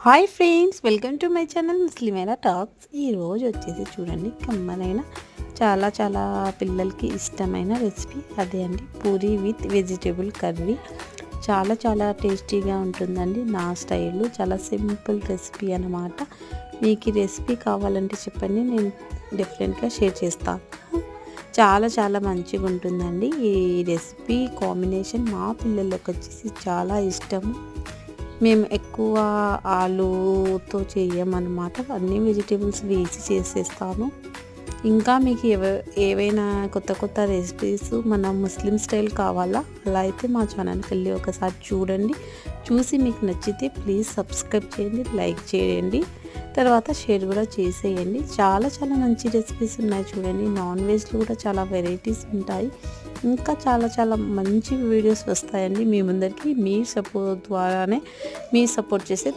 Hi friends, welcome to my channel ముస్లిమేనా talks. ఈరోజు వచ్చేసి చూడండి, కమ్మనైన చాలా పిల్లలకి ఇష్టమైన రెసిపీ అదే అండి, పూరీ విత్ వెజిటేబుల్ కర్రీ. చాలా టేస్టీగా ఉంటుందండి. నా స్టైల్లో చాలా సింపుల్ రెసిపీ అన్నమాట. మీకు ఈ రెసిపీ కావాలంటే చెప్పండి, నేను డిఫరెంట్గా షేర్ చేస్తాను. చాలా మంచిగా ఉంటుందండి ఈ రెసిపీ. కాంబినేషన్ మా పిల్లలకి వచ్చేసి చాలా ఇష్టము. మేము ఎక్కువ ఆలుతో చేయమన్నమాట, అన్ని వెజిటేబుల్స్ వేసి చేసేస్తాను. ఇంకా మీకు ఏవైనా కొత్త రెసిపీస్ మన ముస్లిం స్టైల్ కావాలా, అలా అయితే మా ఛానల్కి వెళ్ళి ఒకసారి చూడండి. చూసి మీకు నచ్చితే ప్లీజ్ సబ్స్క్రైబ్ చేయండి, లైక్ చేయండి, తర్వాత షేర్ కూడా చేసేయండి. చాలా మంచి రెసిపీస్ ఉన్నాయి చూడండి. నాన్ వెజ్లో కూడా చాలా వెరైటీస్ ఉంటాయి. ఇంకా చాలా మంచి వీడియోస్ వస్తాయండి మీ ముందరికి. మీ సపోర్ట్ ద్వారానే, మీ సపోర్ట్ చేస్తే